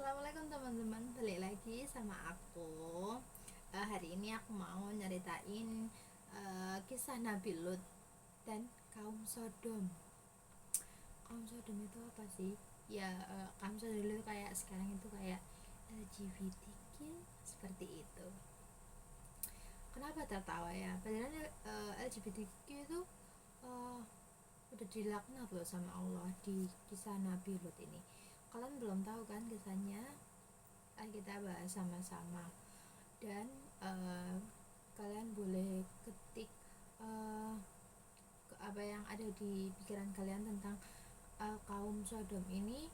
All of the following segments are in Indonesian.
Assalamualaikum teman-teman, balik lagi sama aku. Hari ini aku mau nyeritain kisah Nabi Lut dan kaum Sodom. Kaum Sodom itu apa sih? Ya, kaum Sodom itu kayak sekarang itu kayak LGBTQ seperti itu. Kenapa tertawa ya? Padahal LGBTQ itu uh, udah dilaknat loh sama Allah di kisah Nabi Lut ini. Kalian belum tahu kan kisahnya? Kita bahas sama-sama dan kalian boleh ketik uh, apa yang ada di pikiran kalian tentang kaum Sodom ini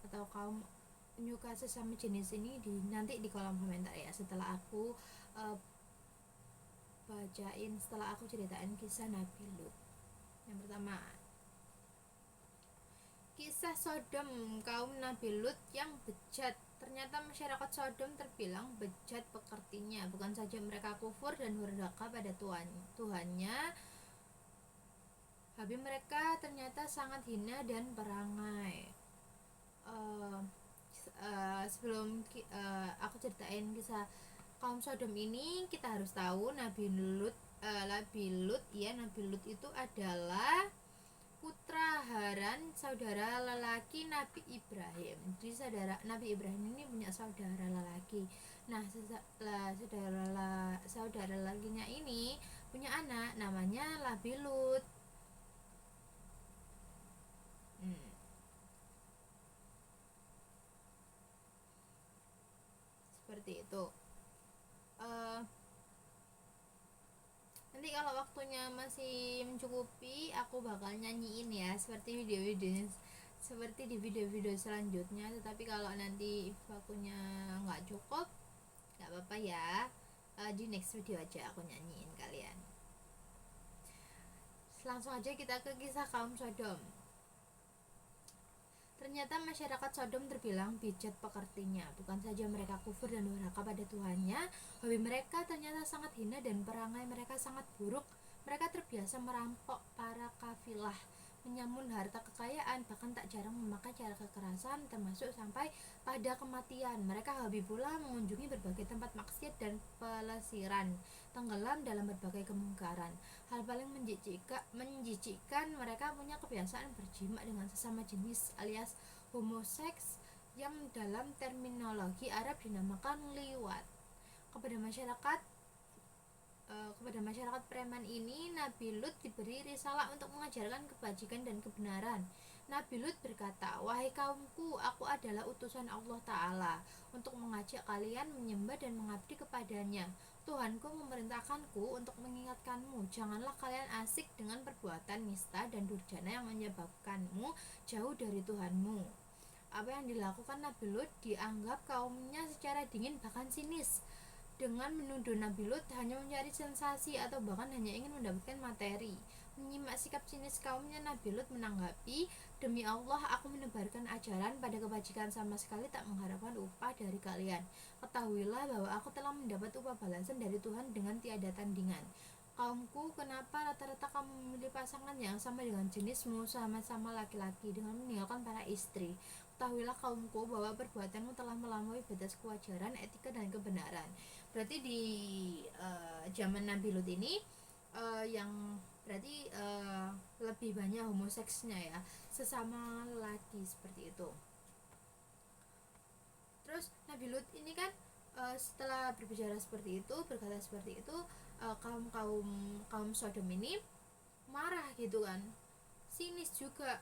atau kaum penyuka sesama jenis ini nanti di kolom komentar ya, setelah aku setelah aku ceritain kisah Nabi Lut. Yang pertama, kisah Sodom, kaum Nabi Lut yang bejat. Ternyata masyarakat Sodom terbilang bejat pekertinya. Bukan saja mereka kufur dan durhaka pada Tuhannya, tapi mereka ternyata sangat hina dan perangai. Sebelum aku ceritain kisah kaum Sodom ini, kita harus tahu Nabi Lut itu adalah putra Haran, saudara lelaki Nabi Ibrahim. Jadi Nabi Ibrahim ini punya saudara lelaki. Nah, saudara lelakinya ini punya anak namanya Nabi Lut. Seperti itu. Nanti kalau waktunya masih mencukupi, aku bakal nyanyiin ya, seperti di video-video selanjutnya. Tetapi kalau nanti waktunya nggak cukup, nggak apa-apa ya, di next video aja aku nyanyiin kalian. Langsung aja kita ke kisah kaum Sodom. Ternyata masyarakat Sodom terbilang bejat pekertinya. Bukan saja mereka kufur dan durhaka pada Tuhannya, hobi mereka ternyata sangat hina dan perangai mereka sangat buruk. Mereka terbiasa merampok para kafilah, menyamun harta kekayaan, bahkan tak jarang memakai cara kekerasan, termasuk sampai pada kematian. Mereka hobi pula mengunjungi berbagai tempat maksiat dan pelesiran, tenggelam dalam berbagai kemungkaran. Hal paling menjijikkan, mereka punya kebiasaan berjima dengan sesama jenis alias homoseks, yang dalam terminologi Arab dinamakan liwat. Kepada masyarakat preman ini, Nabi Lut diberi risalah untuk mengajarkan kebajikan dan kebenaran. Nabi Lut berkata, "Wahai kaumku, aku adalah utusan Allah Ta'ala untuk mengajak kalian menyembah dan mengabdi kepadanya. Tuhanku memerintahkanku untuk mengingatkanmu, janganlah kalian asik dengan perbuatan nista dan durjana yang menyebabkanmu jauh dari Tuhanmu." Apa yang dilakukan Nabi Lut dianggap kaumnya secara dingin bahkan sinis. Dengan menuduh Nabi Lut hanya mencari sensasi atau bahkan hanya ingin mendapatkan materi. Menyimak sikap sinis kaumnya, Nabi Lut menanggapi, "Demi Allah, aku menebarkan ajaran pada kebajikan, sama sekali tak mengharapkan upah dari kalian. Ketahuilah bahwa aku telah mendapat upah balasan dari Tuhan dengan tiada tandingan. Kaumku, kenapa rata-rata kamu memilih pasangan yang sama dengan jenismu, sama-sama laki-laki, dengan meninggalkan para istri? Ketahuilah kaumku bahwa perbuatanmu telah melampaui batas kewajaran, etika, dan kebenaran." Berarti di zaman Nabi Lut ini yang berarti lebih banyak homoseksnya ya, sesama lelaki seperti itu. Terus Nabi Lut ini kan setelah berbicara seperti itu, berkata seperti itu, kaum Sodom ini marah gitu kan, sinis juga,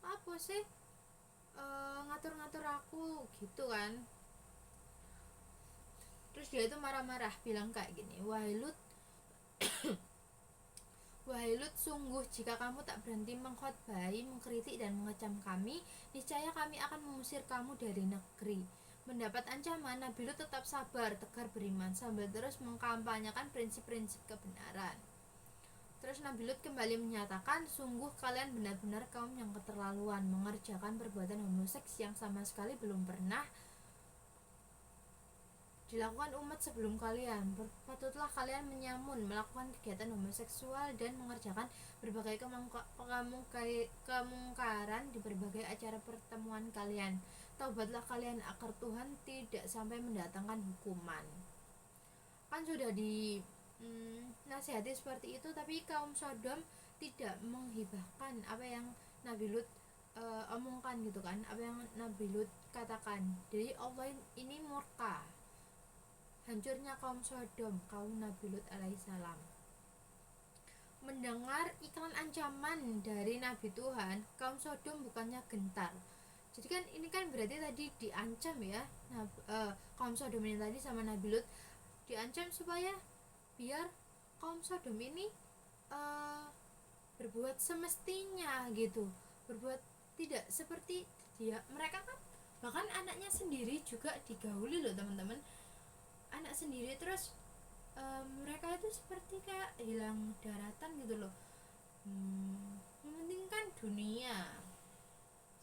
apa sih ngatur-ngatur aku gitu kan. Terus dia itu marah-marah bilang kayak gini, "Wahai Lut, wahai Lut, sungguh jika kamu tak berhenti mengkhotbahi, mengkritik dan mengecam kami, niscaya kami akan mengusir kamu dari negeri." Mendapat ancaman, Nabi Lut tetap sabar, tegar beriman, sambil terus mengkampanyekan prinsip-prinsip kebenaran. Terus Nabi Lut kembali menyatakan, "Sungguh kalian benar-benar kaum yang keterlaluan, mengerjakan perbuatan homoseks yang sama sekali belum pernah dilakukan umat sebelum kalian. Patutlah kalian menyamun, melakukan kegiatan homoseksual dan mengerjakan berbagai kemungkaran di berbagai acara pertemuan kalian. Taubatlah kalian agar Tuhan tidak sampai mendatangkan hukuman. Kan sudah di nasihati seperti itu, tapi kaum Sodom tidak menghibahkan apa yang Nabi Lut omongkan gitu kan, apa yang Nabi Lut katakan. Jadi Allah ini murka, hancurnya kaum Sodom, kaum Nabi Lut alaihissalam. Mendengar iklan ancaman dari Nabi Tuhan, kaum Sodom bukannya gentar. Jadi kan ini kan berarti tadi diancam ya, kaum Sodom ini tadi sama Nabi Lut diancam supaya biar kaum Sodom ini berbuat semestinya gitu, berbuat tidak seperti dia. Mereka kan bahkan anaknya sendiri juga digauli loh teman-teman, anak sendiri. Terus mereka itu seperti kayak hilang daratan gitu loh, mementingkan dunia,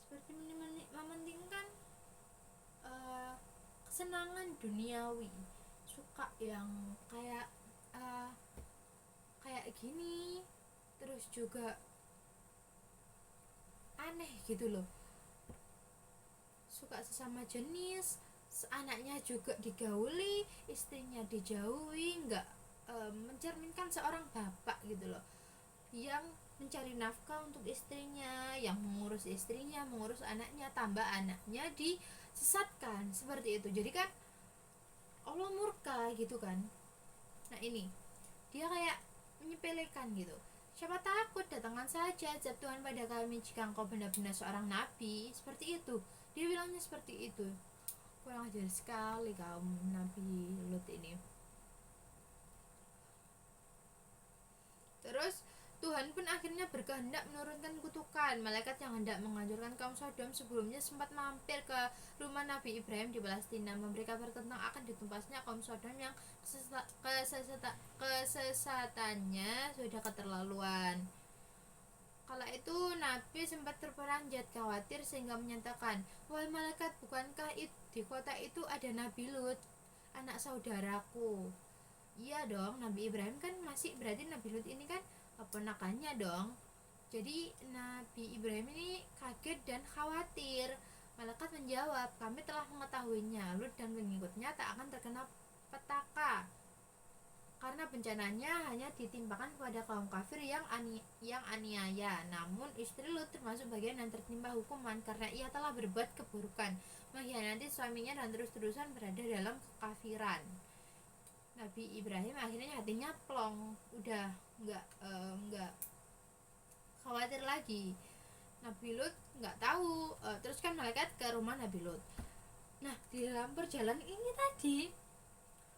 seperti mementingkan kesenangan duniawi, suka yang kayak kayak gini, terus juga aneh gitu loh, suka sesama jenis, anaknya juga digauli, istrinya dijauhi, nggak mencerminkan seorang bapak gitu loh, yang mencari nafkah untuk istrinya, yang mengurus istrinya, mengurus anaknya, tambah anaknya disesatkan seperti itu. Jadi kan Allah murka gitu kan. Nah ini dia kayak menyepelekan gitu, siapa takut, datangkan saja azab Tuhan pada kami jika engkau benar-benar seorang nabi. Seperti itu dia bilangnya, seperti itu. Kurang ajar sekali kaum Nabi Lut ini. Terus Tuhan pun akhirnya berkehendak menurunkan kutukan. Malaikat yang hendak menghancurkan kaum Sodom sebelumnya sempat mampir ke rumah Nabi Ibrahim di Palestina, memberi kabar tentang akan ditumpasnya kaum Sodom yang kesesatannya sudah keterlaluan. Kala itu Nabi sempat terperanjat khawatir sehingga menyatakan, wahai malaikat, bukankah di kota itu ada Nabi Lut, anak saudaraku? Iya dong, Nabi Ibrahim kan masih, berarti Nabi Lut ini kan keponakannya dong. Jadi Nabi Ibrahim ini kaget dan khawatir. Malaikat menjawab, kami telah mengetahuinya, Lut dan pengikutnya tak akan terkena petaka, karena bencananya hanya ditimpakan kepada kaum kafir yang aniaya. Namun istri Lut termasuk bagian yang tertimpa hukuman karena ia telah berbuat keburukan, mengkhianati suaminya dan terus-terusan berada dalam kekafiran. Nabi Ibrahim akhirnya hatinya plong, udah nggak khawatir lagi. Nabi Lut nggak tahu, terus kan malaikat ke rumah Nabi Lut. Nah di dalam perjalanan ini tadi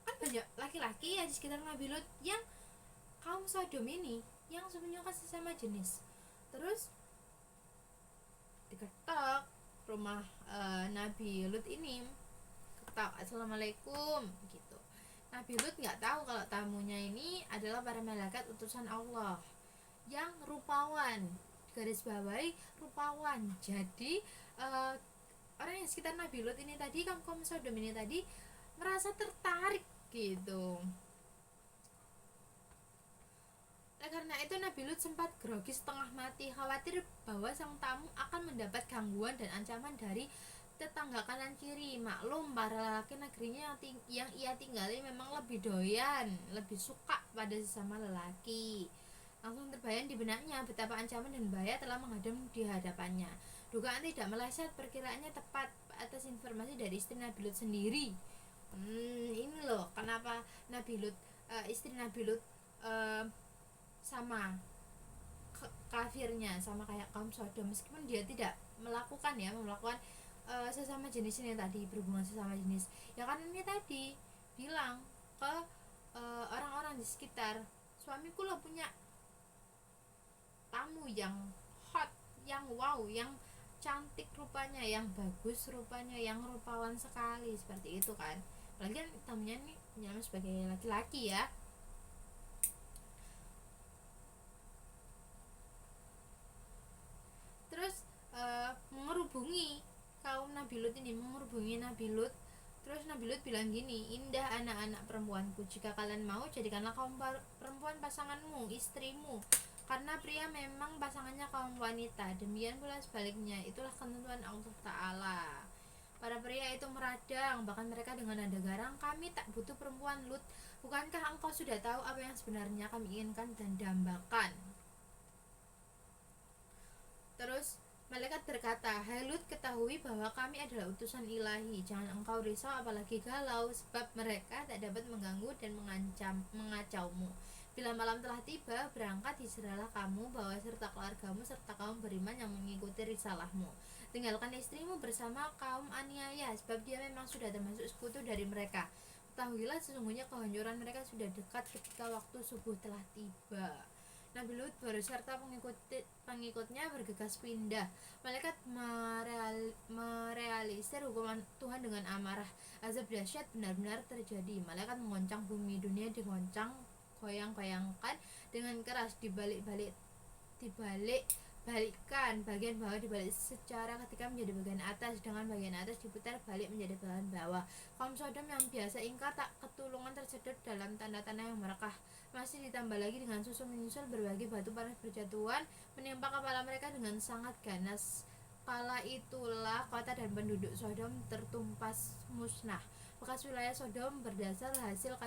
kan banyak laki-laki ya di sekitar Nabi Lut yang kaum Sodom ini yang menyukai sesama jenis. Terus diketok rumah Nabi Lut ini, ketok, assalamualaikum gitu. Nabi Lut nggak tahu kalau tamunya ini adalah para malaikat utusan Allah yang rupawan, garis bawahi rupawan. Jadi orang yang sekitar Nabi Lut ini tadi, kaum Sodom ini tadi merasa tertarik gitu. Karena itu Nabi Lut sempat grogi setengah mati, khawatir bahwa sang tamu akan mendapat gangguan dan ancaman dari tetangga kanan kiri. Maklum para lelaki negerinya yang ia tinggali memang lebih doyan, lebih suka pada sesama lelaki. Langsung terbayang di benaknya betapa ancaman dan bahaya telah menghadang di hadapannya. Dugaan tidak meleset, perkiraannya tepat atas informasi dari istri Nabi Lut sendiri. Ini loh kenapa Nabi Lut, istri Nabi Lut sama kafirnya, sama kayak kaum Sodom, meskipun dia tidak melakukan sesama jenis ini tadi, berhubungan sesama jenis ya kan. Ini tadi bilang ke orang-orang di sekitar, suamiku lo punya tamu yang hot, yang wow, yang cantik rupanya, yang bagus rupanya, yang rupawan sekali, seperti itu kan. Apalagi kan tamunya nih nyampe sebagai laki-laki ya. Terus menghubungi kaum Nabi Lut ini, menghubungi Nabi Lut Terus Nabi Lut bilang gini, indah anak-anak perempuanku, jika kalian mau jadikanlah kaum perempuan pasanganmu, istrimu, karena pria memang pasangannya kaum wanita, demikian pula sebaliknya, itulah ketentuan Allah Ta'ala. Para pria itu meradang, bahkan mereka dengan nada garang, kami tak butuh perempuan. Lut, bukankah engkau sudah tahu apa yang sebenarnya kami inginkan dan dambakan? Terus malaikat berkata, hai Lut, ketahui bahwa kami adalah utusan ilahi. Jangan engkau risau apalagi galau, sebab mereka tak dapat mengganggu dan mengacaumu. Bila malam telah tiba, berangkat hijrahlah kamu, bawa serta keluargamu serta kaum beriman yang mengikuti risalahmu. Tinggalkan istrimu bersama kaum aniaya, sebab dia memang sudah termasuk sekutu dari mereka. Ketahuilah sesungguhnya kehancuran mereka sudah dekat ketika waktu subuh telah tiba. Nabi Lut beserta pengikutnya bergegas pindah. Malaikat merealisir hukuman Tuhan dengan amarah. Azab dahsyat benar-benar terjadi. Malaikat mengoncang bumi, dunia digoncang goyang-goyangkan dengan keras, dibalik-balikkan bagian bawah dibalik secara ketika menjadi bagian atas, dengan bagian atas diputar balik menjadi bagian bawah. Kaum Sodom yang biasa ingkar tak ketulungan tersedot dalam tanda-tanda yang merekah. Masih ditambah lagi dengan susul menyusul berbagai batu panas berjatuhan menimpa kepala mereka dengan sangat ganas. Kala itulah kota dan penduduk Sodom tertumpas musnah. Bekas wilayah Sodom berdasar hasil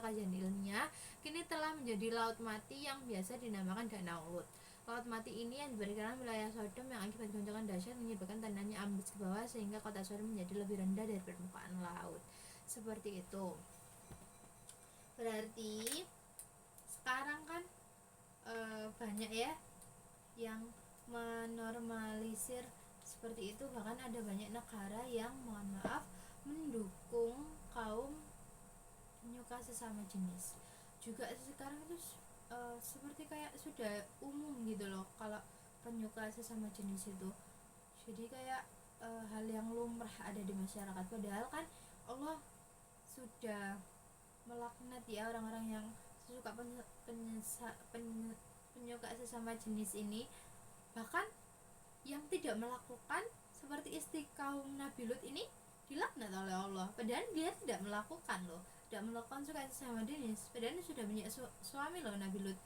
kajian ilmiah kini telah menjadi laut mati yang biasa dinamakan Danau Lut. Laut mati ini yang diberikan wilayah Sodom yang akibat goncangan dahsyat menyebabkan tandanya ambles ke bawah sehingga kota Sodom menjadi lebih rendah dari permukaan laut. Seperti itu. Berarti sekarang kan banyak ya yang menormalisir seperti itu, bahkan ada banyak negara yang mohon maaf mendukung kaum penyuka sesama jenis. Juga sekarang itu seperti kayak sudah umum gitu loh kalau penyuka sesama jenis itu. Jadi kayak hal yang lumrah ada di masyarakat, padahal kan Allah sudah melaknat ya orang-orang yang suka penyuka sesama jenis ini. Bahkan yang tidak melakukan seperti istri kaum Nabi Lut ini dilaknat oleh Allah, padahal dia tidak melakukan loh, tidak melakukan suka sesama jenis, padahal sudah punya suami loh Nabi Lut,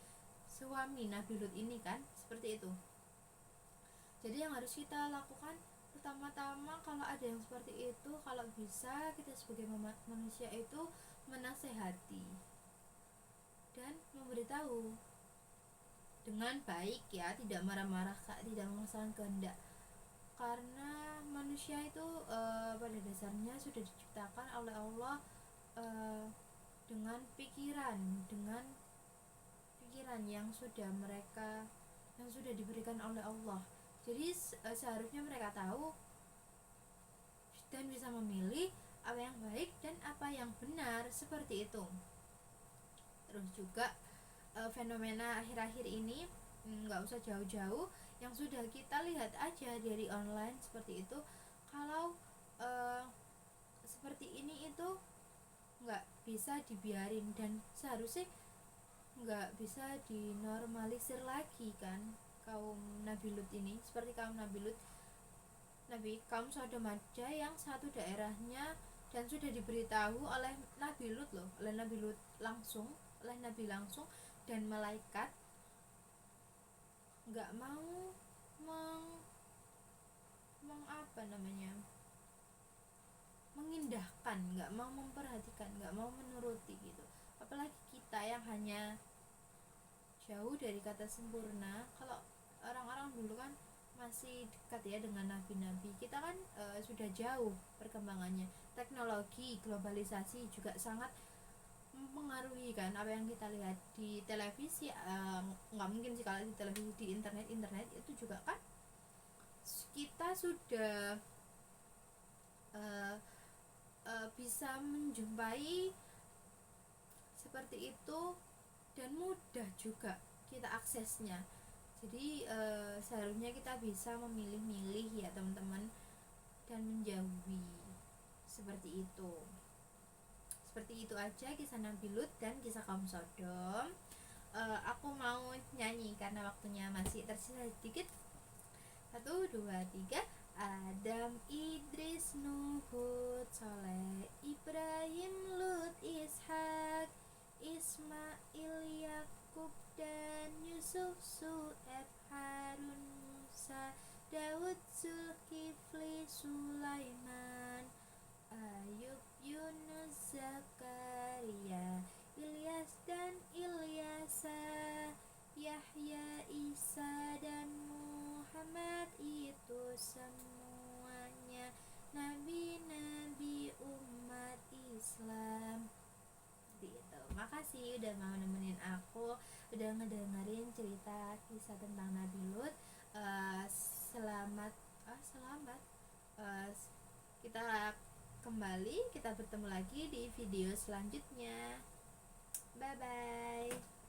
suami Nabi Lut ini kan seperti itu. Jadi yang harus kita lakukan pertama-tama kalau ada yang seperti itu, kalau bisa kita sebagai manusia itu menasehati dan memberitahu dengan baik ya, tidak marah-marah, tidak memaksakan kehendak, karena manusia itu pada dasarnya sudah diciptakan oleh Allah dengan pikiran yang sudah diberikan oleh Allah. Jadi seharusnya mereka tahu dan bisa memilih apa yang baik dan apa yang benar, seperti itu. Terus juga fenomena akhir-akhir ini nggak usah jauh-jauh, yang sudah kita lihat aja dari online seperti itu. Kalau seperti ini itu nggak bisa dibiarin dan seharusnya nggak bisa dinormalisir lagi kan. Kaum Nabi Lut ini seperti kaum Nabi Lut, kaum Sodom aja yang satu daerahnya dan sudah diberitahu oleh Nabi Lut loh, oleh Nabi Nabi langsung dan malaikat nggak mau mengindahkan, nggak mau memperhatikan, nggak mau menuruti gitu. Apalagi kita yang hanya jauh dari kata sempurna. Kalau orang-orang dulu kan masih dekat ya dengan nabi-nabi, kita kan sudah jauh perkembangannya. Teknologi, globalisasi juga sangat mempengaruhi kan apa yang kita lihat di televisi. Nggak mungkin sih kalau di televisi, di internet itu juga kan kita sudah bisa menjumpai seperti itu dan mudah juga kita aksesnya. Jadi seharusnya kita bisa memilih-milih ya teman-teman dan menjauhi seperti itu. Seperti itu aja kisah Nabi Lut dan kisah kaum Sodom. Aku mau nyanyi karena waktunya masih tersisa sedikit. 1, 2, 3. Adam, Idris, Nuh, Hud, Soleh, Ibrahim, Lut, Ishak, Ismail, Yakub, dan Yusuf, Su'eb, Harun, Musa, Daud, Zulkifli, Sulaiman, Ayub, Yunus, Zakaria, Ilyas dan Ilyasa, Yahya, Isa dan Muhammad. Itu semuanya nabi-nabi umat Islam. Gitu. Makasih udah mau nemenin aku, udah ngedengerin cerita kisah tentang Nabi Lut. Selamat selamat. Eh, kita kembali, kita bertemu lagi di video selanjutnya. Bye bye.